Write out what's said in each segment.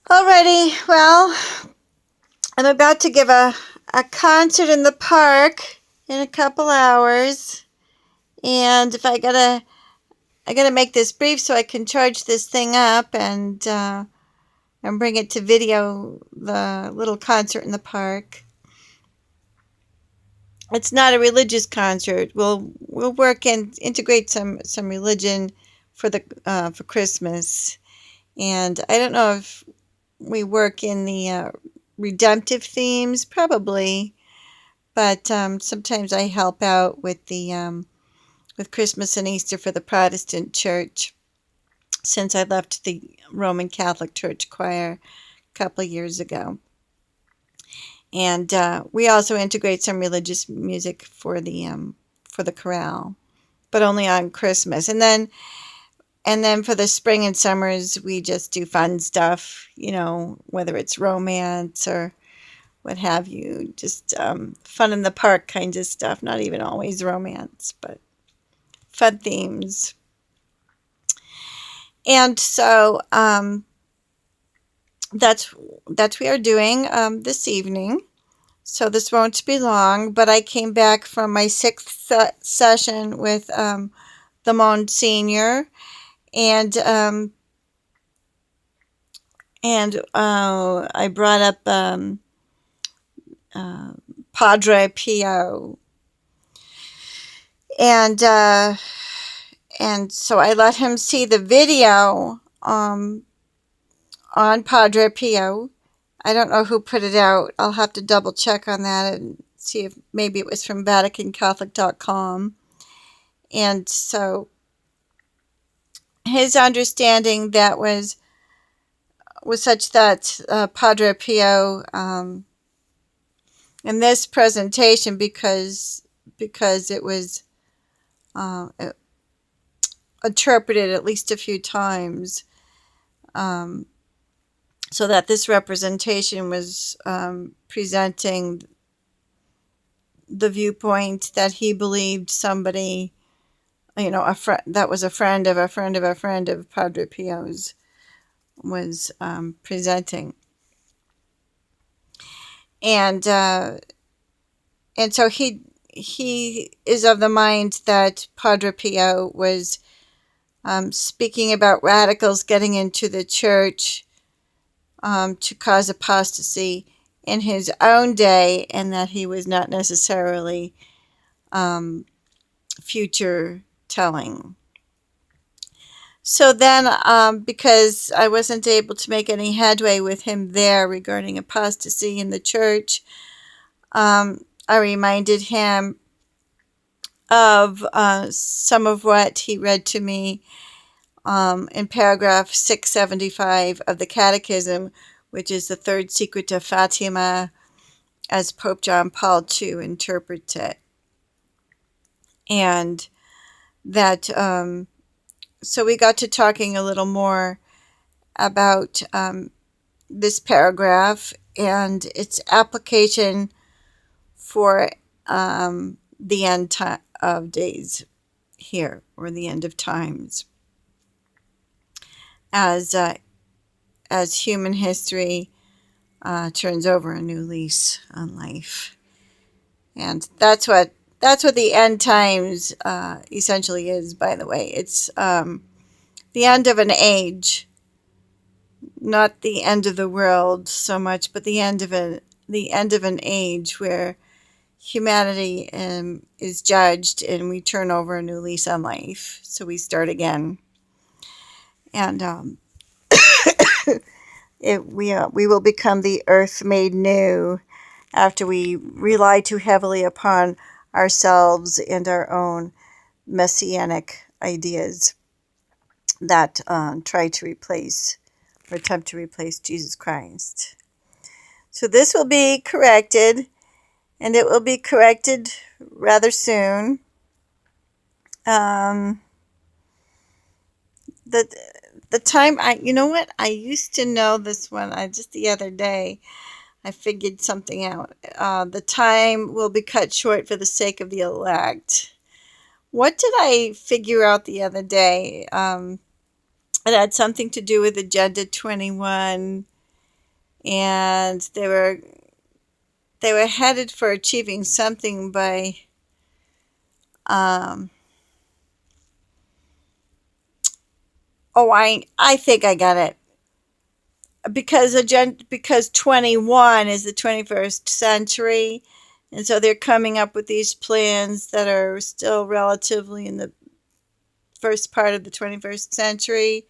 Alrighty, well, I'm about to give a concert in the park in a couple hours, and if I gotta make this brief so I can charge this thing up and bring it to video the little concert in the park. It's not a religious concert. We'll work and integrate some religion for Christmas, and I don't know if we work in the redemptive themes, probably. But sometimes I help out with the with Christmas and Easter for the Protestant Church since I left the Roman Catholic Church choir a couple of years ago. And we also integrate some religious music for the chorale, but only on Christmas. And then for the spring and summers, we just do fun stuff. Whether it's romance or what have you, just fun in the park kinds of stuff, not even always romance, but fun themes. And so that's we are doing this evening. So this won't be long, but I came back from my sixth session with the Monsignor, and I brought up Padre Pio, and so I let him see the video on Padre Pio. I don't know who put it out. I'll have to double check on that and see if maybe it was from VaticanCatholic.com. And so his understanding that was such that Padre Pio in this presentation, because it was interpreted at least a few times, so that this representation was presenting the viewpoint that he believed somebody, a friend that was a friend of a friend of a friend of Padre Pio's was presenting. And so he is of the mind that Padre Pio was speaking about radicals getting into the church to cause apostasy in his own day, and that he was not necessarily future telling. So then, because I wasn't able to make any headway with him there regarding apostasy in the church, I reminded him of some of what he read to me in paragraph 675 of the Catechism, which is the third secret of Fatima, as Pope John Paul II interprets it. And that, so we got to talking a little more about this paragraph and its application for the end of days here, or the end of times, as human history turns over a new lease on life. And that's what the end times essentially is, by the way. It's the end of an age, not the end of the world so much, but the end of an age where humanity is judged and we turn over a new lease on life. So we start again. And we will become the earth made new after we rely too heavily upon ourselves and our own messianic ideas that try to replace or attempt to replace Jesus Christ. So this will be corrected, and it will be corrected rather soon. The time, you know what? I used to know this one. Just the other day, I figured something out. The time will be cut short for the sake of the elect. What did I figure out the other day? It had something to do with Agenda 21, and they were headed for achieving something by um, I think I got it, because 21 is the 21st century, and so they're coming up with these plans that are still relatively in the first part of the 21st century.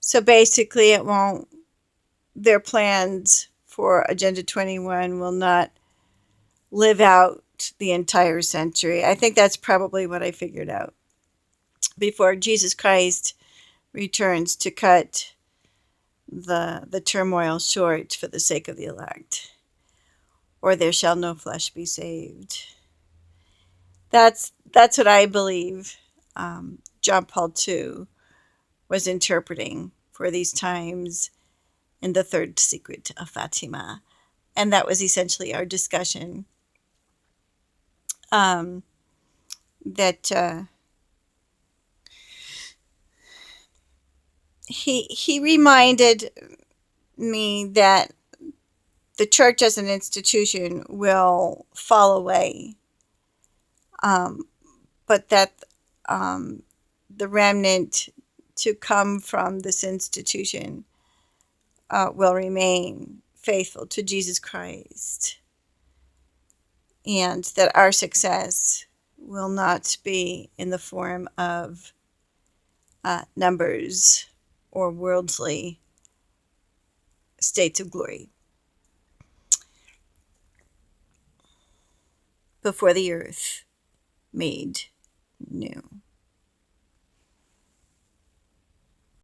So basically, their plans for Agenda 21 will not live out the entire century. I think that's probably what I figured out before Jesus Christ returns to cut the turmoil short for the sake of the elect, or there shall no flesh be saved. That's what I believe John Paul II was interpreting for these times in the third secret of Fatima. And that was essentially our discussion. That he reminded me that the church as an institution will fall away, but that the remnant to come from this institution will remain faithful to Jesus Christ, and that our success will not be in the form of numbers or worldly states of glory before the earth made new.